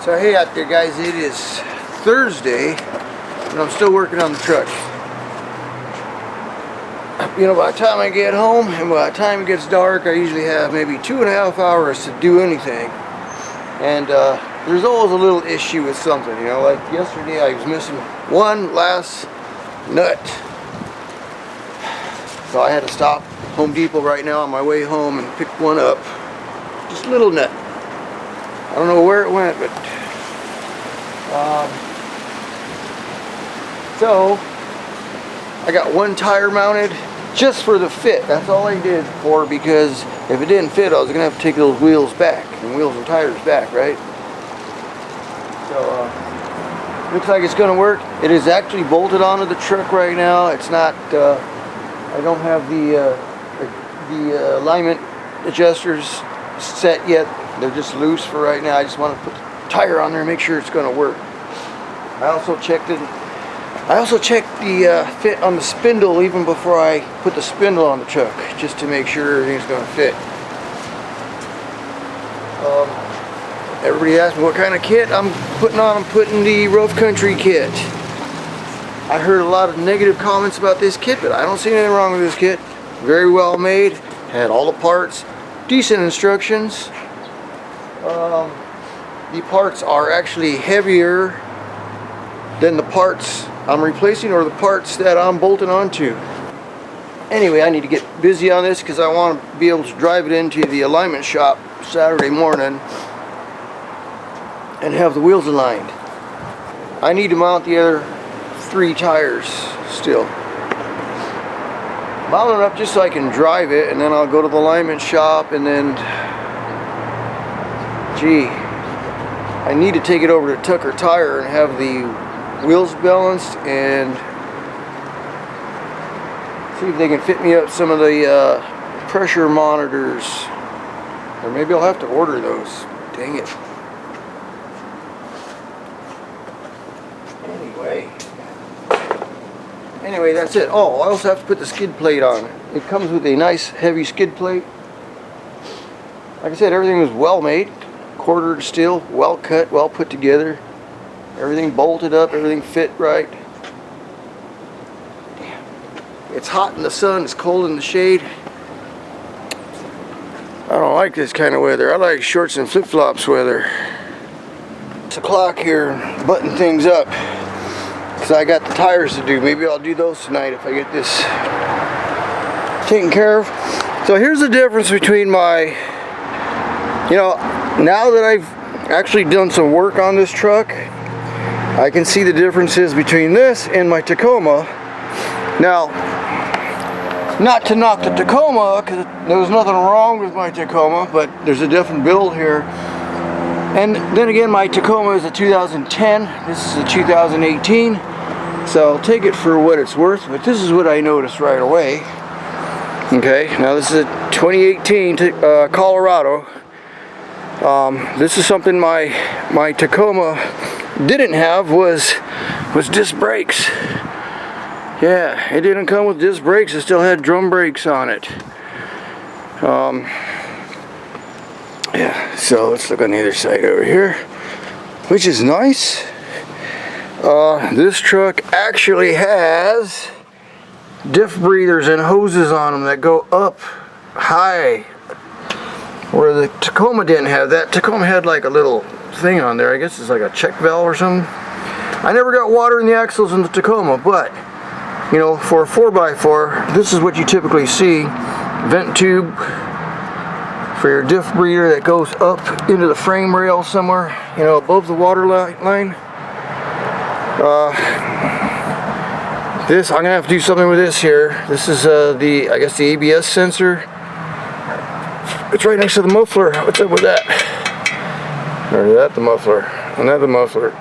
So hey out there guys, it is Thursday and I'm still working on the truck. You know, by the time I get home and by the time it gets dark, I usually have maybe 2.5 hours to do anything. And there's always a little issue with something, you know, like yesterday I was missing one last nut. So I had to stop Home Depot right now on my way home and pick one up. Just a little nut. I don't know where it went, but so I got one tire mounted just for the fit. That's all I did for, because if it didn't fit I was gonna have to take those wheels back, and wheels and tires back, right? So looks like it's gonna work. It is actually bolted onto the truck right now. It's not I don't have the alignment adjusters set yet. They're just loose for right now. I just want to put the tire on there and make sure it's going to work. I also checked the fit on the spindle even before I put the spindle on the truck, just to make sure everything's going to fit. Everybody asked me what kind of kit I'm putting on. I'm putting the rough country kit. I heard a lot of negative comments about this kit, but I don't see anything wrong with this kit. Very well made, had all the parts, decent instructions. The parts are actually heavier than the parts I'm replacing or the parts that I'm bolting onto. Anyway, I need to get busy on this because I want to be able to drive it into the alignment shop Saturday morning and have the wheels aligned. I need to mount the other 3 tires still. Mount it up just so I can drive it, and then I'll go to the alignment shop, and then gee, I need to take it over to Tucker Tire and have the wheels balanced and see if they can fit me up some of the pressure monitors, or maybe I'll have to order those. Dang it. Anyway, that's it. Oh, I also have to put the skid plate on. It comes with a nice heavy skid plate. Like I said, everything was well made, quartered steel, well cut, well put together. Everything bolted up, everything fit right. Damn. It's hot in the sun, it's cold in the shade. I don't like this kind of weather. I like shorts and flip-flops weather. 6 o'clock here, button things up. So I got the tires to do. Maybe I'll do those tonight if I get this taken care of. So here's the difference between my, you know, now that I've actually done some work on this truck, I can see the differences between this and my Tacoma. Now, not to knock the Tacoma, because there was nothing wrong with my Tacoma, but there's a different build here. And then again, my Tacoma is a 2010. This is a 2018. So I'll take it for what it's worth, but this is what I noticed right away. Okay, now this is a 2018 Colorado. This is something my Tacoma didn't have, was disc brakes. Yeah, it didn't come with disc brakes. It still had drum brakes on it. Yeah, so let's look on the other side over here, which is nice. This truck actually has diff breathers and hoses on them that go up high, where the Tacoma didn't have that. Tacoma had like a little thing on there. I guess it's like a check valve or something. I never got water in the axles in the Tacoma, but you know, for a 4x4, this is what you typically see. Vent tube for your diff breather that goes up into the frame rail somewhere, you know, above the water line. This, I'm gonna have to do something with this here. This is I guess the ABS sensor. It's right next to the muffler. What's up with that? Or is that the muffler? And that the muffler.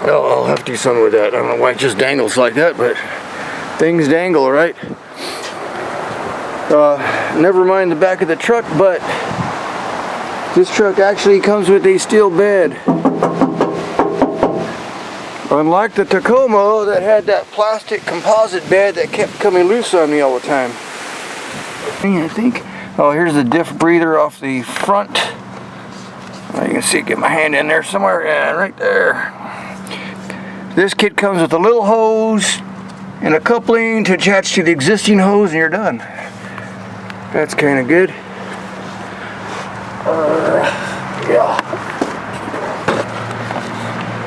Oh, I'll have to do something with that. I don't know why it just dangles like that, but things dangle, right? Never mind the back of the truck, but this truck actually comes with a steel bed. Unlike the Tacoma that had that plastic composite bed that kept coming loose on me all the time. I think, oh, here's the diff breather off the front You can see, get my hand in there somewhere, and right there. This kit comes with a little hose and a coupling to attach to the existing hose, and you're done. That's kind of good. Yeah.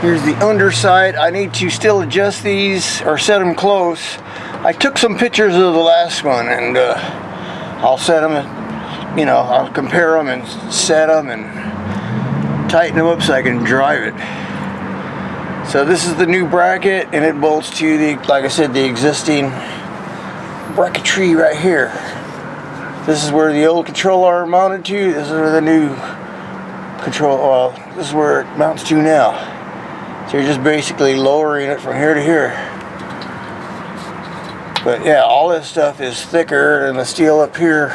Here's the underside. I need to still adjust these or set them close. I took some pictures of the last one, and I'll set them, you know, I'll compare them and set them and tighten them up so I can drive it. So this is the new bracket, and it bolts to the, like I said, the existing bracketry right here. This is where the old control arm mounted to. This is where the new control, well, this is where it mounts to now. So you're just basically lowering it from here to here. But yeah, all this stuff is thicker than the steel up here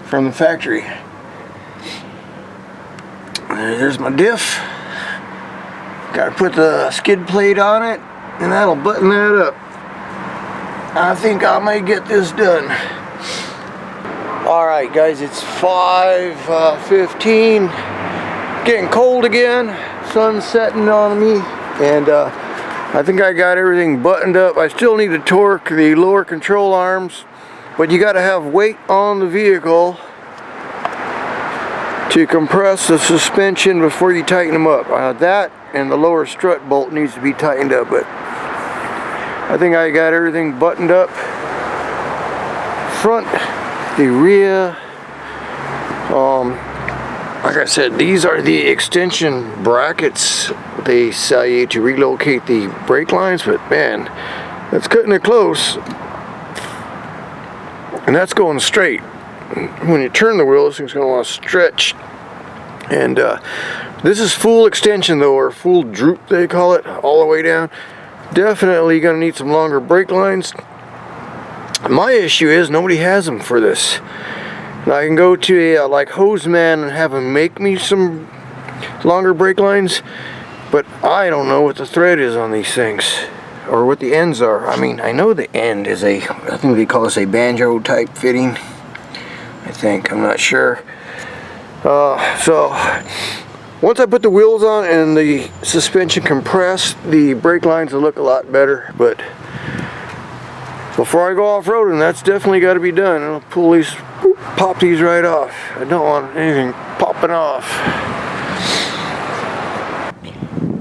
from the factory. There's my diff. Got to put the skid plate on it, and that'll button that up. I think I may get this done. Alright guys, it's 5:15. Getting cold again. Sun's setting on me, and I think I got everything buttoned up. I still need to torque the lower control arms, but you got to have weight on the vehicle to compress the suspension before you tighten them up. That and the lower strut bolt needs to be tightened up, but I think I got everything buttoned up. Front, the rear. Like I said, these are the extension brackets they sell you to relocate the brake lines, but man, that's cutting it close. And that's going straight. When you turn the wheel, this thing's going to want to stretch. And this is full extension though, or full droop they call it, all the way down. Definitely going to need some longer brake lines. My issue is nobody has them for this. Now I can go to a like Hose-Man and have him make me some longer brake lines, but I don't know what the thread is on these things or what the ends are. I mean, I know the end is I think they call this a banjo type fitting. I think, I'm not sure. So once I put the wheels on and the suspension compressed, the brake lines will look a lot better. But before I go off-roading, that's definitely got to be done. I'll pull these, pop these right off. I don't want anything popping off.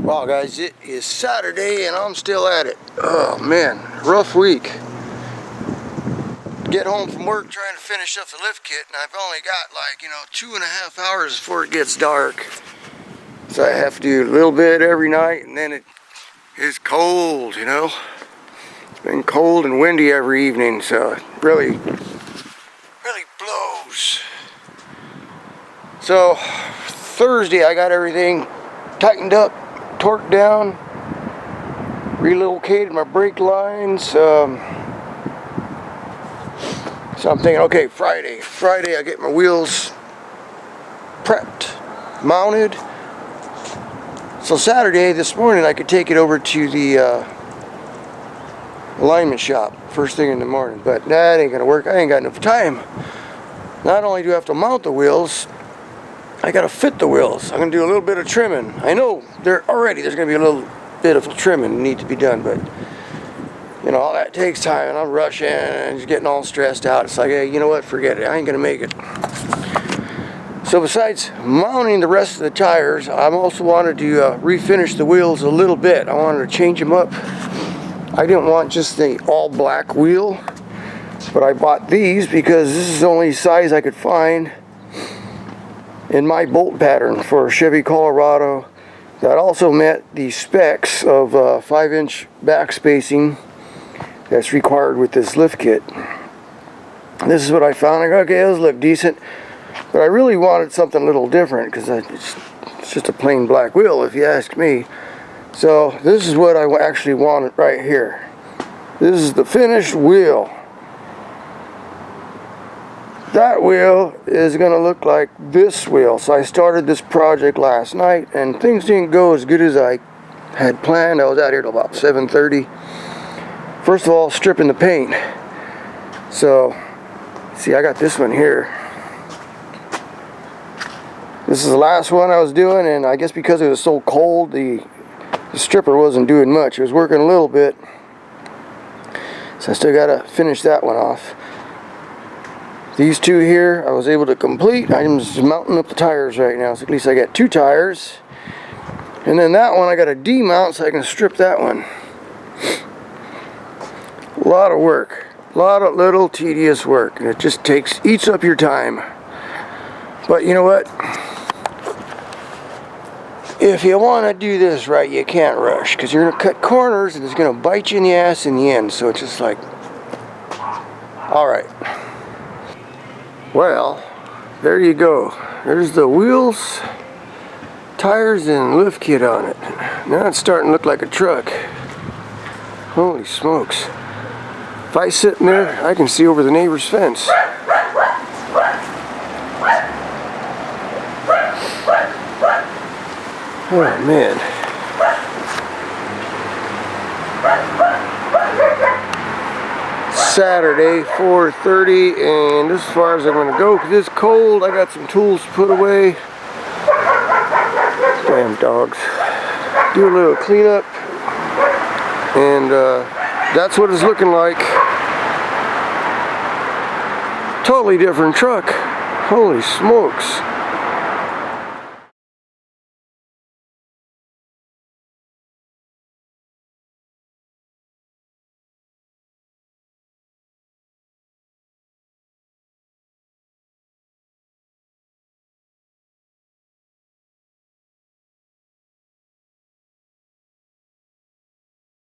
Wow guys, it is Saturday and I'm still at it. Oh man, rough week. Get home from work trying to finish up the lift kit, and I've only got like, 2.5 hours before it gets dark. So I have to do a little bit every night, and then it is cold, It's been cold and windy every evening, so it really blows. So Thursday I got everything tightened up, torqued down, relocated my brake lines. So I'm thinking, okay, Friday I get my wheels prepped, mounted. So Saturday, this morning, I could take it over to the alignment shop first thing in the morning, but that ain't gonna work. I ain't got enough time. Not only do I have to mount the wheels, I gotta fit the wheels. I'm gonna do a little bit of trimming. I know there's gonna be a little bit of trimming need to be done, but all that takes time, and I'm rushing and just getting all stressed out. It's like, hey, you know what, forget it, I ain't gonna make it. So besides mounting the rest of the tires, I also wanted to refinish the wheels a little bit. I wanted to change them up. I didn't want just the all black wheel, but I bought these because this is the only size I could find in my bolt pattern for Chevy Colorado that also met the specs of 5-inch back spacing that's required with this lift kit. This is what I found. I go, okay, those look decent, but I really wanted something a little different because it's just a plain black wheel if you ask me. So this is what I actually wanted right here. This is the finished wheel. That wheel is going to look like this wheel. So I started this project last night and things didn't go as good as I had planned. I was out here till about 7:30. First of all, stripping the paint. So, see, I got this one here. This is the last one I was doing, and I guess because it was so cold, the stripper wasn't doing much. It was working a little bit, so I still gotta finish that one off. These two here I was able to complete. I'm just mounting up the tires right now, so at least I got 2 tires. And then that one I got to demount so I can strip that one. A lot of work, a lot of little tedious work, and it just eats up your time. But you know what? If you want to do this right, you can't rush, because you're going to cut corners and it's going to bite you in the ass in the end. So it's just like, alright. Well, there you go. There's the wheels, tires, and lift kit on it. Now it's starting to look like a truck. Holy smokes. If I sit in there, I can see over the neighbor's fence. Oh man. Saturday, 4:30, and this is as far as I'm going to go because it's cold. I got some tools to put away. Damn dogs. Do a little cleanup, and that's what it's looking like. Totally different truck. Holy smokes.